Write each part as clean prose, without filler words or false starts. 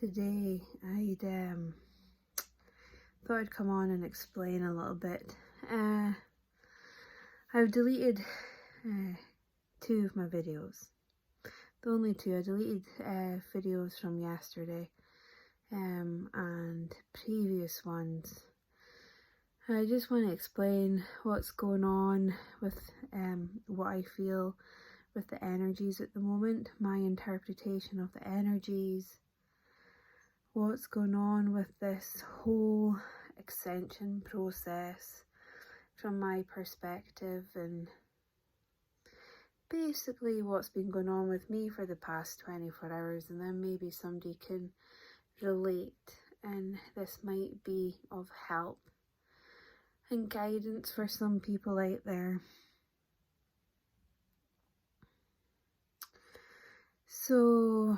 Today thought I'd come on and explain a little bit. I've deleted 2 of my videos. The only 2. I deleted videos from yesterday and previous ones. I just want to explain what's going on with what I feel with the energies at the moment, my interpretation of the energies, what's going on with this whole ascension process from my perspective, and basically what's been going on with me for the past 24 hours, and then maybe somebody can relate and this might be of help and guidance for some people out there. So,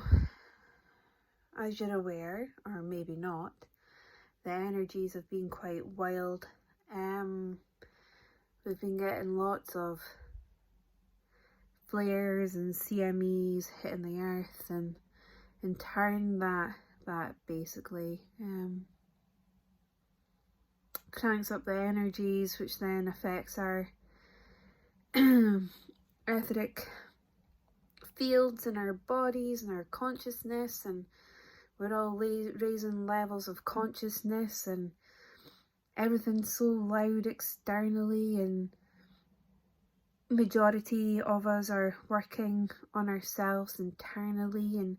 as you're aware, or maybe not, the energies have been quite wild. We've been getting lots of flares and CMEs hitting the earth and in turn that basically cranks up the energies, which then affects our etheric fields in our bodies and our consciousness, and we're all raising levels of consciousness, and everything's so loud externally, and majority of us are working on ourselves internally, and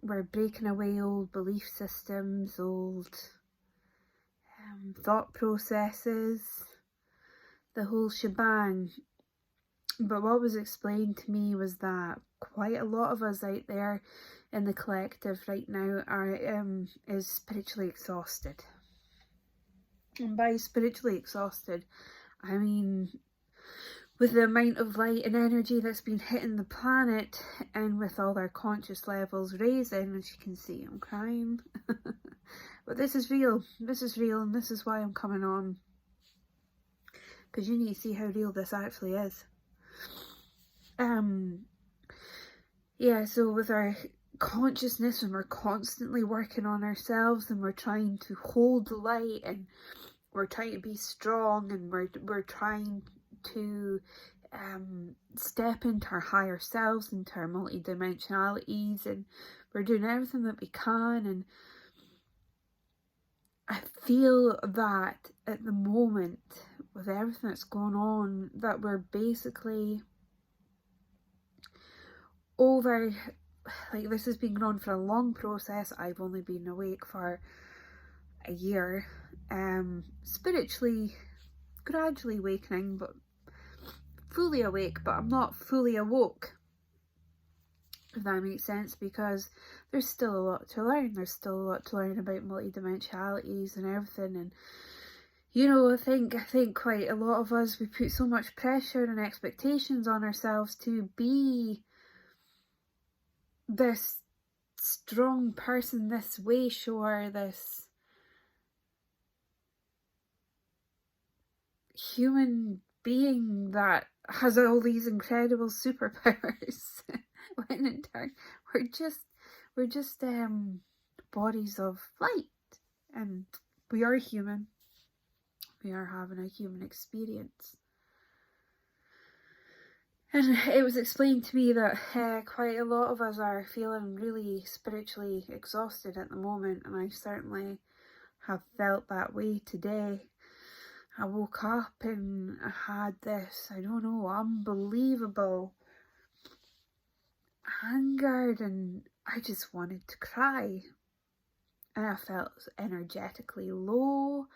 we're breaking away old belief systems, old thought processes, the whole shebang. But what was explained to me was that quite a lot of us out there in the collective right now is spiritually exhausted. And by spiritually exhausted, I mean with the amount of light and energy that's been hitting the planet, and with all our conscious levels raising. As you can see, I'm crying. But this is real, and this is why I'm coming on, because you need to see how real this actually is. Yeah, so with our consciousness, and we're constantly working on ourselves, and we're trying to hold the light, and we're trying to be strong, and we're trying to step into our higher selves, into our multi-dimensionalities, and we're doing everything that we can. And I feel that at the moment, with everything that's going on, that we're basically over, like, this has been going on for a long process. I've only been awake for a year, spiritually gradually awakening, but fully awake, but I'm not fully awoke, if that makes sense, because there's still a lot to learn. There's still a lot to learn about multi-dimensionalities and everything. And you know, I think quite a lot of us, we put so much pressure and expectations on ourselves to be this strong person, this way sure, this human being that has all these incredible superpowers. When in turn we're just bodies of light, and we are human. We are having a human experience. And it was explained to me that quite a lot of us are feeling really spiritually exhausted at the moment, and I certainly have felt that way today. I woke up and I had this, I don't know, unbelievable anger, and I just wanted to cry. And I felt energetically low,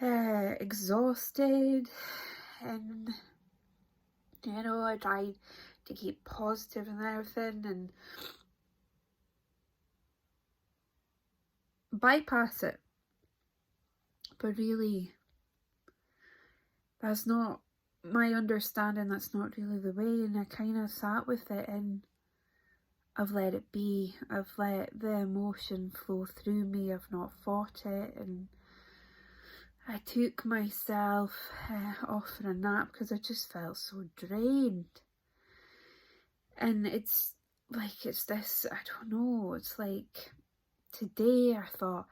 exhausted, and you know, I tried to keep positive and everything and bypass it, but really that's not my understanding. That's not really the way. And I kind of sat with it, and I've let it be. I've let the emotion flow through me. I've not fought it, and I took myself off for a nap because I just felt so drained. And it's like, it's this, I don't know, it's like today I thought,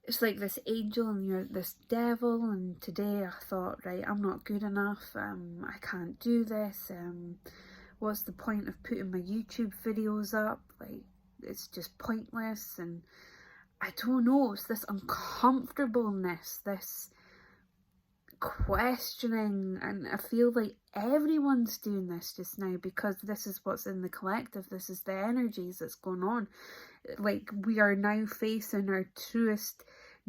it's like this angel and you're this devil, and today I thought, right, I'm not good enough, I can't do this, what's the point of putting my YouTube videos up, like, it's just pointless, and I don't know, it's this uncomfortableness, this questioning, and I feel like everyone's doing this just now because this is what's in the collective, this is the energies that's going on. Like, we are now facing our truest,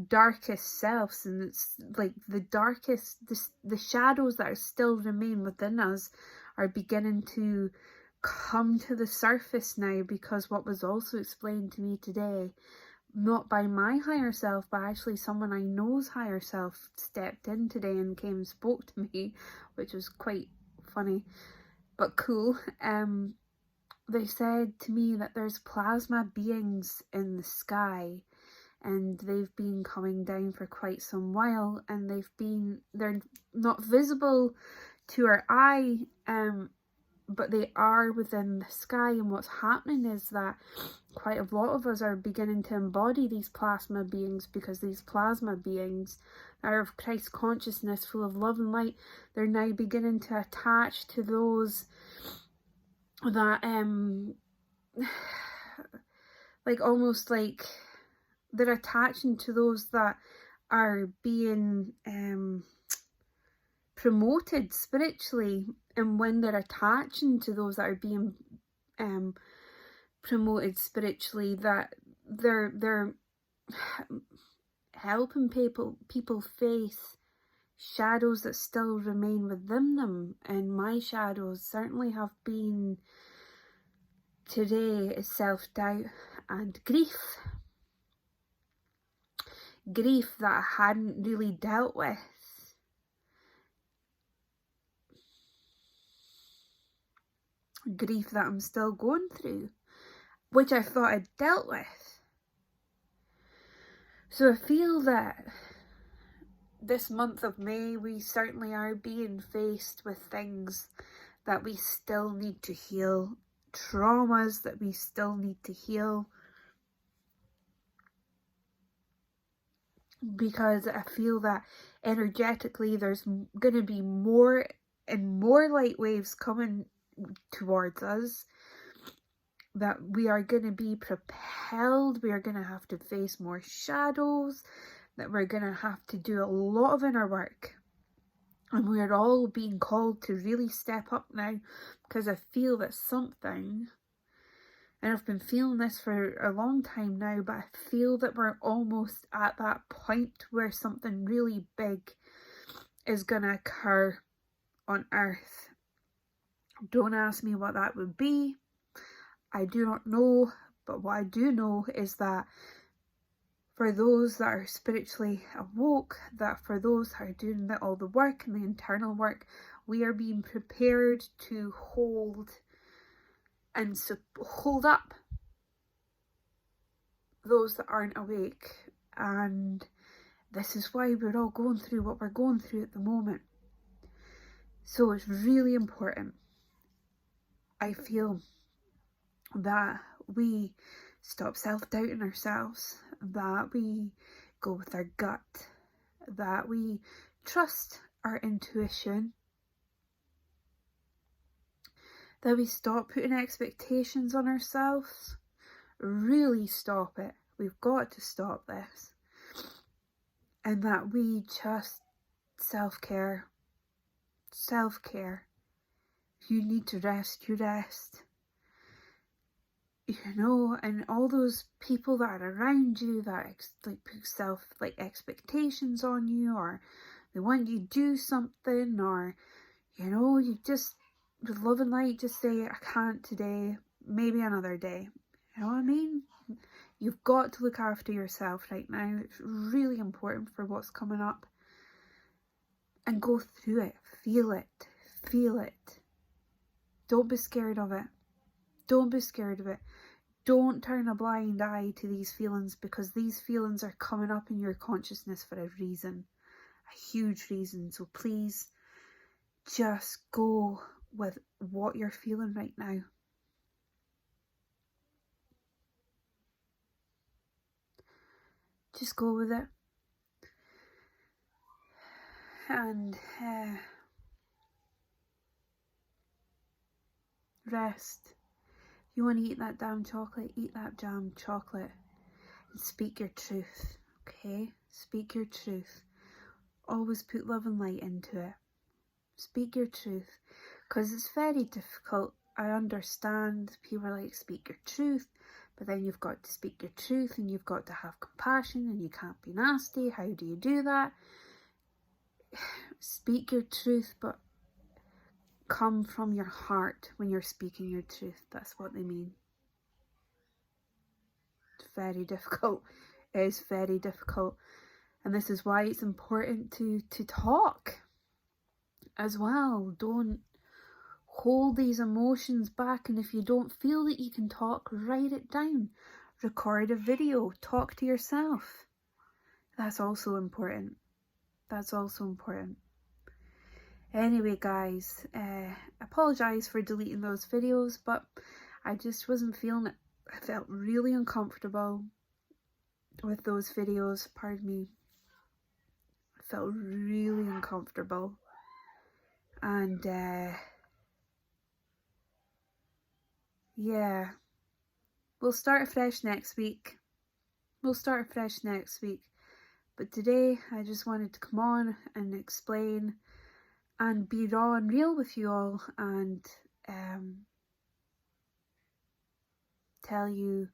darkest selves, and it's like the darkest, the shadows that are still remain within us are beginning to come to the surface now, because what was also explained to me today, not by my higher self, but actually someone I know's higher self stepped in today and came and spoke to me, which was quite funny but cool. They said to me that there's plasma beings in the sky, and they've been coming down for quite some while, and they're not visible to our eye, but they are within the sky. And what's happening is that quite a lot of us are beginning to embody these plasma beings, because these plasma beings are of Christ consciousness, full of love and light. They're now beginning to attach to those that like, almost like they're attaching to those that are being promoted spiritually. And when they're attaching to those that are being promoted spiritually, that they're helping people face shadows that still remain within them. And my shadows certainly have been today is self-doubt and grief that I hadn't really dealt with, grief that I'm still going through, which I thought I'd dealt with. So I feel that this month of May, we certainly are being faced with things that we still need to heal, traumas that we still need to heal, because I feel that energetically there's going to be more and more light waves coming towards us, that we are going to be propelled, we are going to have to face more shadows, that we're going to have to do a lot of inner work. And we're all being called to really step up now, because I feel that something, and I've been feeling this for a long time now, but I feel that we're almost at that point where something really big is going to occur on Earth. Don't ask me what that would be. I do not know, but what I do know is that for those that are spiritually awoke, that for those that are doing all the work and the internal work, we are being prepared to hold up those that aren't awake. And this is why we're all going through what we're going through at the moment. So it's really important, I feel, that we stop self-doubting ourselves, that we go with our gut, that we trust our intuition, that we stop putting expectations on ourselves. Really stop it. We've got to stop this. And that we just self-care. If you need to rest, you rest. You know, and all those people that are around you that put expectations on you, or they want you to do something, or, you know, you just, with love and light, just say, I can't today, maybe another day. You know what I mean? You've got to look after yourself right now. It's really important for what's coming up. And go through it. Feel it. Don't be scared of it. Don't be scared of it. Don't turn a blind eye to these feelings, because these feelings are coming up in your consciousness for a reason. A huge reason. So please, just go with what you're feeling right now. Just go with it. And rest. If you want to eat that damn chocolate, eat that damn chocolate. And speak your truth, okay? Speak your truth. Always put love and light into it. Speak your truth. Because it's very difficult. I understand people are like, speak your truth. But then you've got to speak your truth and you've got to have compassion and you can't be nasty. How do you do that? Speak your truth, but come from your heart when you're speaking your truth. That's what they mean. It's very difficult. It is very difficult. And this is why it's important to talk as well. Don't hold these emotions back. And if you don't feel that you can talk, write it down. Record a video. Talk to yourself. That's also important. That's also important. Anyway, guys, apologise for deleting those videos, but I just wasn't feeling it. I felt really uncomfortable with those videos. Pardon me. I felt really uncomfortable. And, yeah. We'll start afresh next week. But today, I just wanted to come on and explain and be raw and real with you all and tell you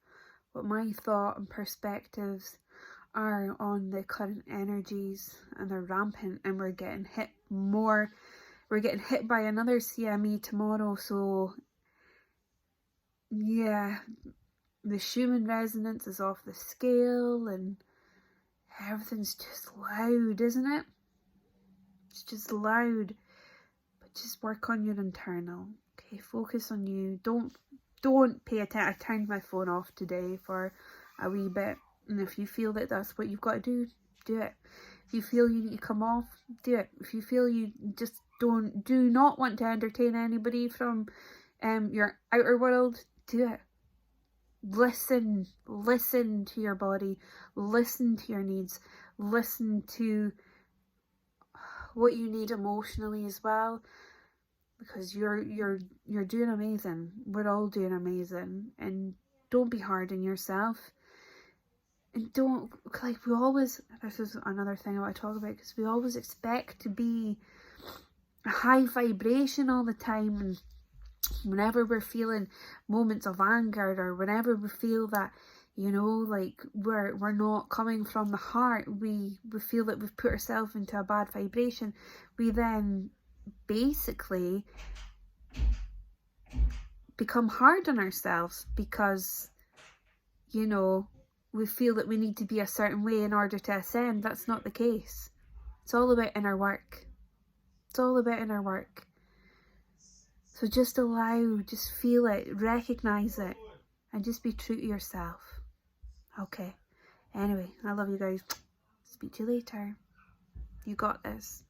what my thought and perspectives are on the current energies, and they're rampant, and we're getting hit more. We're getting hit by another CME tomorrow, so yeah, the Schumann resonance is off the scale and everything's just loud, isn't it? It's just loud. But just work on your internal. Okay, focus on you. Don't pay attention. I turned my phone off today for a wee bit. And if you feel that that's what you've got to do, do it. If you feel you need to come off, do it. If you feel you just do not want to entertain anybody from your outer world, do it. Listen to your body, listen to your needs, listen to what you need emotionally as well, because you're doing amazing. We're all doing amazing, and don't be hard on yourself. And don't, like, we always, this is another thing I want to talk about, because we always expect to be a high vibration all the time, and whenever we're feeling moments of anger, or whenever we feel that, you know, like we're not coming from the heart, we feel that we've put ourselves into a bad vibration, we then basically become hard on ourselves, because, you know, we feel that we need to be a certain way in order to ascend. That's not the case. It's all about inner work. It's all about inner work. So just just feel it, recognize it, and just be true to yourself. Okay. Anyway, I love you guys. Speak to you later. You got this.